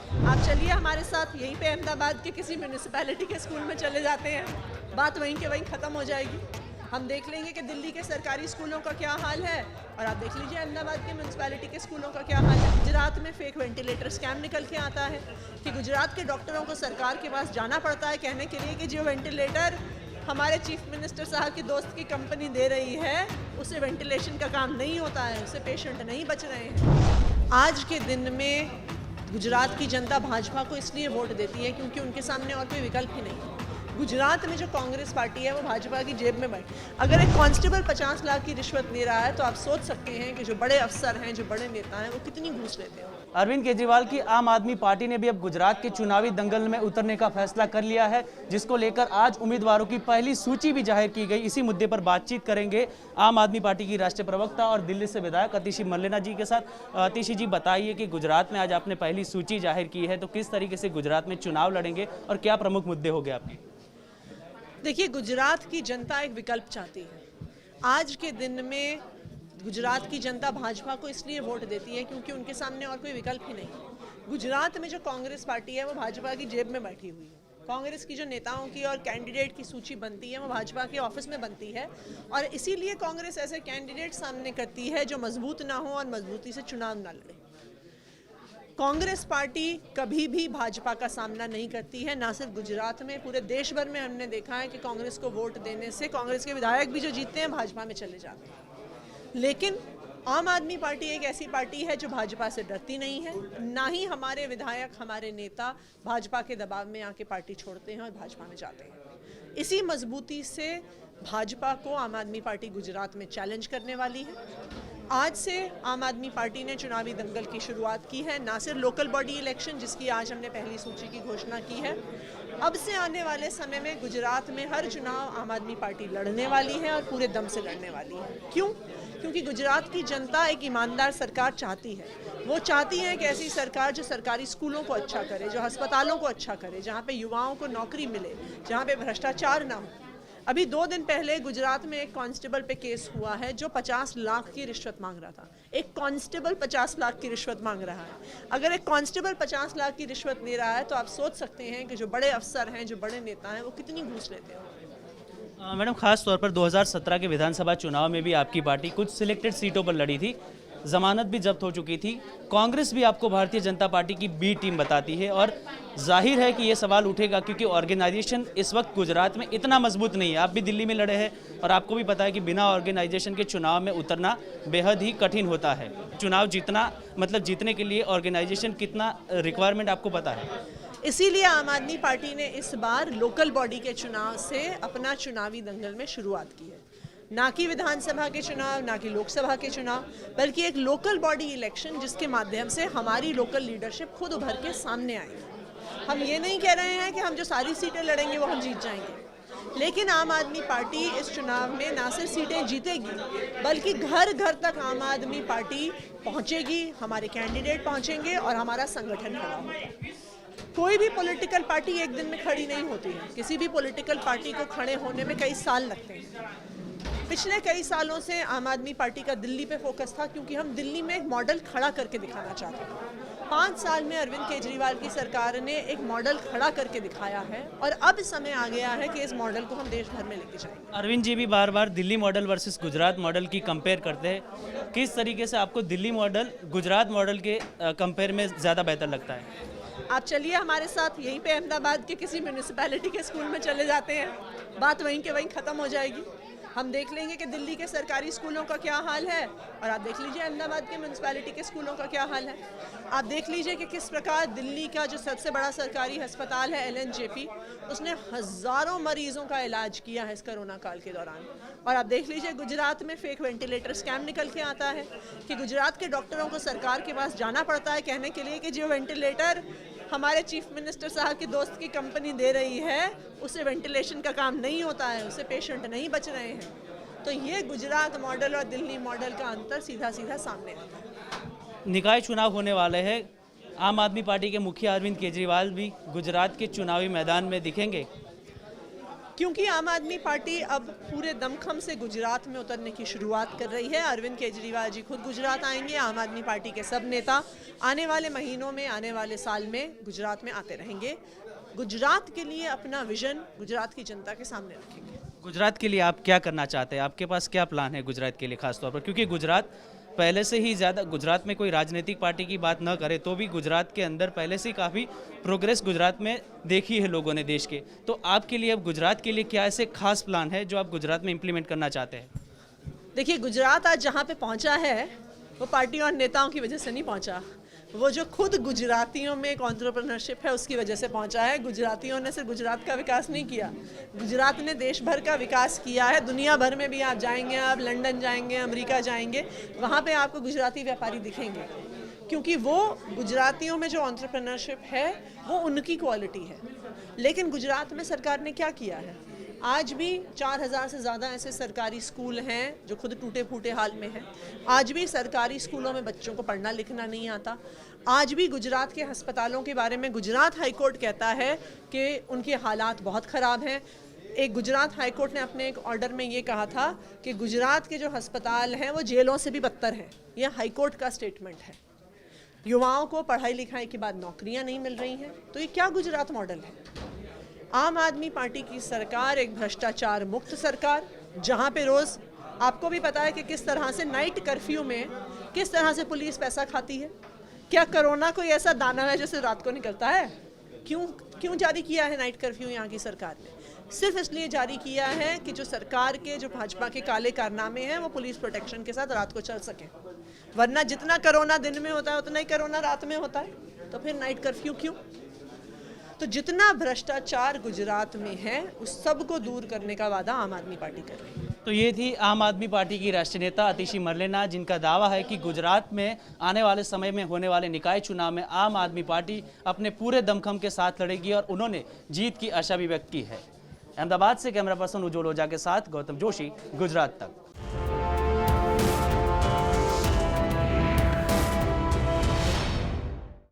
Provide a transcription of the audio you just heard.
आप चलिए हमारे साथ यहीं पे अहमदाबाद के किसी म्यूनिसिपैलिटी के स्कूल में चले जाते हैं, बात वहीं के वहीं ख़त्म हो जाएगी। हम देख लेंगे कि दिल्ली के सरकारी स्कूलों का क्या हाल है और आप देख लीजिए अहमदाबाद के म्यूनिसिपैलिटी के स्कूलों का क्या हाल है। गुजरात में फेक वेंटिलेटर स्कैम निकल के आता है कि गुजरात के डॉक्टरों को सरकार के पास जाना पड़ता है कहने के लिए कि जो वेंटिलेटर हमारे चीफ मिनिस्टर साहब की दोस्त की कंपनी दे रही है उससे वेंटिलेशन का काम नहीं होता है, उससे पेशेंट नहीं बच रहे हैं। आज के दिन में गुजरात की जनता भाजपा को इसलिए वोट देती है क्योंकि उनके सामने और कोई विकल्प ही नहीं है। गुजरात में जो कांग्रेस पार्टी है वो भाजपा की जेब में बैठी। अगर एक कांस्टेबल 50 लाख की रिश्वत ले रहा है तो आप सोच सकते हैं कि जो बड़े अफसर हैं, जो बड़े नेता हैं, वो कितनी घूस लेते हैं। अरविंद केजरीवाल की आम आदमी पार्टी ने भी अब गुजरात के चुनावी दंगल में उतरने का फैसला कर लिया है, जिसको लेकर आज उम्मीदवारों की पहली सूची भी जाहिर की गई। इसी मुद्दे पर बातचीत करेंगे आम आदमी पार्टी की राष्ट्रीय प्रवक्ता और दिल्ली से विधायक अतिशी मल्लेना जी के साथ। अतिशी जी, बताइए कि गुजरात में आज आपने पहली सूची जाहिर की है, तो किस तरीके से गुजरात में चुनाव लड़ेंगे और क्या प्रमुख मुद्दे होंगे आपके? देखिए, गुजरात की जनता एक विकल्प चाहती है। आज के दिन में गुजरात की जनता भाजपा को इसलिए वोट देती है क्योंकि उनके सामने और कोई विकल्प ही नहीं है। गुजरात में जो कांग्रेस पार्टी है वो भाजपा की जेब में बैठी हुई है। कांग्रेस की जो नेताओं की और कैंडिडेट की सूची बनती है वो भाजपा के ऑफिस में बनती है और इसीलिए कांग्रेस ऐसे कैंडिडेट सामने करती है जो मजबूत ना हो और मजबूती से चुनाव ना लड़े। कांग्रेस पार्टी कभी भी भाजपा का सामना नहीं करती है, ना सिर्फ गुजरात में, पूरे देश भर में हमने देखा है कि कांग्रेस को वोट देने से कांग्रेस के विधायक भी जो जीतते हैं भाजपा में चले जाते हैं। लेकिन आम आदमी पार्टी एक ऐसी पार्टी है जो भाजपा से डरती नहीं है, ना ही हमारे विधायक, हमारे नेता भाजपा के दबाव में आके पार्टी छोड़ते हैं और भाजपा में जाते हैं। इसी मजबूती से भाजपा को आम आदमी पार्टी गुजरात में चैलेंज करने वाली है। आज से आम आदमी पार्टी ने चुनावी दंगल की शुरुआत की है, ना सिर्फ लोकल बॉडी इलेक्शन जिसकी आज हमने पहली सूची की घोषणा की है, अब से आने वाले समय में गुजरात में हर चुनाव आम आदमी पार्टी लड़ने वाली है और पूरे दम से लड़ने वाली है। क्यों? क्योंकि गुजरात की जनता एक ईमानदार सरकार चाहती है। वो चाहती है कि ऐसी सरकार जो सरकारी स्कूलों को अच्छा करे, जो अस्पतालों को अच्छा करे, जहाँ पे युवाओं को नौकरी मिले, जहाँ पे भ्रष्टाचार ना हो। अभी 2 दिन पहले गुजरात में एक कांस्टेबल पे केस हुआ है जो 50 लाख की रिश्वत मांग रहा था। एक कांस्टेबल 50 लाख की रिश्वत मांग रहा है। अगर एक कांस्टेबल 50 लाख की रिश्वत ले रहा है तो आप सोच सकते हैं कि जो बड़े अफसर हैं, जो बड़े नेता हैं, वो कितनी घूस लेते हैं। मैडम, खास तौर पर 2017 के विधानसभा चुनाव में भी आपकी पार्टी कुछ सिलेक्टेड सीटों पर लड़ी थी, जमानत भी जब्त हो चुकी थी। कांग्रेस भी आपको भारतीय जनता पार्टी की बी टीम बताती है और जाहिर है कि ये सवाल उठेगा क्योंकि ऑर्गेनाइजेशन इस वक्त गुजरात में इतना मजबूत नहीं है। आप भी दिल्ली में लड़े हैं और आपको भी पता है कि बिना ऑर्गेनाइजेशन के चुनाव में उतरना बेहद ही कठिन होता है। चुनाव जीतना मतलब जीतने के लिए ऑर्गेनाइजेशन कितना रिक्वायरमेंट आपको पता है। इसीलिए आम आदमी पार्टी ने इस बार लोकल बॉडी के चुनाव से अपना चुनावी दंगल में शुरुआत की है। ना कि विधानसभा के चुनाव, ना कि लोकसभा के चुनाव, बल्कि एक लोकल बॉडी इलेक्शन जिसके माध्यम से हमारी लोकल लीडरशिप खुद उभर के सामने आएगी। हम ये नहीं कह रहे हैं कि हम जो सारी सीटें लड़ेंगे वो हम जीत जाएंगे, लेकिन आम आदमी पार्टी इस चुनाव में ना सिर्फ सीटें जीतेगी बल्कि घर घर तक आम आदमी पार्टी पहुंचेगी, हमारे कैंडिडेट पहुंचेंगे और हमारा संगठन खड़ा होगा। कोई भी पॉलिटिकल पार्टी एक दिन में खड़ी नहीं होती है। किसी भी पॉलिटिकल पार्टी को खड़े होने में कई साल लगते हैं। पिछले कई सालों से आम आदमी पार्टी का दिल्ली पे फोकस था क्योंकि हम दिल्ली में एक मॉडल खड़ा करके दिखाना चाहते हैं। 5 साल में अरविंद केजरीवाल की सरकार ने एक मॉडल खड़ा करके दिखाया है और अब समय आ गया है कि इस मॉडल को हम देश भर में लेके जाएंगे। अरविंद जी भी बार बार Delhi model versus Gujarat model की कंपेयर करते हैं। किस तरीके से आपको दिल्ली मॉडल गुजरात मॉडल के कंपेयर में ज़्यादा बेहतर लगता है? आप चलिए हमारे साथ यहीं पे अहमदाबाद के किसी म्यूनिसिपैलिटी के स्कूल में चले जाते हैं, बात वहीं के वहीं ख़त्म हो जाएगी। हम देख लेंगे कि दिल्ली के सरकारी स्कूलों का क्या हाल है और आप देख लीजिए अहमदाबाद के म्यूनिसिपैलिटी के स्कूलों का क्या हाल है। आप देख लीजिए कि किस प्रकार दिल्ली का जो सबसे बड़ा सरकारी अस्पताल है LNJP, उसने हज़ारों मरीजों का इलाज किया है इस कोरोना काल के दौरान। और आप देख लीजिए गुजरात में फेक वेंटिलेटर स्कैम निकल के आता है कि गुजरात के डॉक्टरों को सरकार के पास जाना पड़ता है कहने के लिए कि जो वेंटिलेटर हमारे चीफ मिनिस्टर साहब की दोस्त की कंपनी दे रही है उससे वेंटिलेशन का काम नहीं होता है, उससे पेशेंट नहीं बच रहे हैं। तो ये गुजरात मॉडल और दिल्ली मॉडल का अंतर सीधा सीधा सामने आता है। निकाय चुनाव होने वाले हैं। आम आदमी पार्टी के मुखिया अरविंद केजरीवाल भी गुजरात के चुनावी मैदान में दिखेंगे। क्योंकि आम आदमी पार्टी अब पूरे दमखम से गुजरात में उतरने की शुरुआत कर रही है। अरविंद केजरीवाल जी खुद गुजरात आएंगे, आम आदमी पार्टी के सब नेता आने वाले महीनों में, आने वाले साल में गुजरात में आते रहेंगे। गुजरात के लिए अपना विजन गुजरात की जनता के सामने रखेंगे। गुजरात के लिए आप क्या करना चाहते हैं? आपके पास क्या प्लान है गुजरात के लिए खास तौर पर? क्योंकि गुजरात पहले से ही ज़्यादा, गुजरात में कोई राजनीतिक पार्टी की बात न करे तो भी गुजरात के अंदर पहले से ही काफ़ी प्रोग्रेस गुजरात में देखी है लोगों ने देश के। तो आपके लिए अब गुजरात के लिए क्या ऐसे खास प्लान है जो आप गुजरात में इम्प्लीमेंट करना चाहते हैं? देखिए, गुजरात आज जहाँ पे पहुँचा है वो पार्टी और नेताओं की वजह से नहीं पहुँचा। वो जो खुद गुजरातियों में एक एंटरप्रेन्योरशिप है उसकी वजह से पहुंचा है। गुजरातियों ने सिर्फ गुजरात का विकास नहीं किया, गुजरात ने देश भर का विकास किया है। दुनिया भर में भी आप जाएंगे, आप लंदन जाएंगे, अमेरिका जाएंगे, वहाँ पे आपको गुजराती व्यापारी दिखेंगे, क्योंकि वो गुजरातियों में जो एंटरप्रेन्योरशिप है वो उनकी क्वालिटी है। लेकिन गुजरात में सरकार ने क्या किया है? आज भी 4000 से ज़्यादा ऐसे सरकारी स्कूल हैं जो खुद टूटे फूटे हाल में हैं। आज भी सरकारी स्कूलों में बच्चों को पढ़ना लिखना नहीं आता। आज भी गुजरात के अस्पतालों के बारे में गुजरात हाई कोर्ट कहता है कि उनके हालात बहुत ख़राब हैं। एक गुजरात हाई कोर्ट ने अपने एक ऑर्डर में ये कहा था कि गुजरात के जो अस्पताल हैं वो जेलों से भी बदतर हैं। यह हाई कोर्ट का स्टेटमेंट है। युवाओं को पढ़ाई लिखाई के बाद नौकरियाँ नहीं मिल रही हैं। तो ये क्या गुजरात मॉडल है? आम आदमी पार्टी की सरकार एक भ्रष्टाचार मुक्त सरकार, जहां पे रोज आपको भी पता है कि किस तरह से नाइट कर्फ्यू में किस तरह से पुलिस पैसा खाती है। क्या कोरोना कोई ऐसा दाना है जैसे रात को निकलता है? क्यों जारी किया है नाइट कर्फ्यू यहाँ की सरकार ने? सिर्फ इसलिए जारी किया है कि जो सरकार के, जो भाजपा के काले कारनामे हैं वो पुलिस प्रोटेक्शन के साथ रात को चल सके। वरना जितना कोरोना दिन में होता है उतना ही कोरोना रात में होता है, तो फिर नाइट कर्फ्यू क्यों? तो जितना भ्रष्टाचार गुजरात में है उस सब को दूर करने का वादा आम आदमी पार्टी कर रही है। तो ये थी आम आदमी पार्टी की राष्ट्रीय नेता आतिशी मरलेना, जिनका दावा है कि गुजरात में आने वाले समय में होने वाले निकाय चुनाव में आम आदमी पार्टी अपने पूरे दमखम के साथ लड़ेगी और उन्होंने जीत की आशा भी व्यक्त की है। अहमदाबाद से कैमरा पर्सन उज्ज्वल ओझा के साथ गौतम जोशी, गुजरात तक।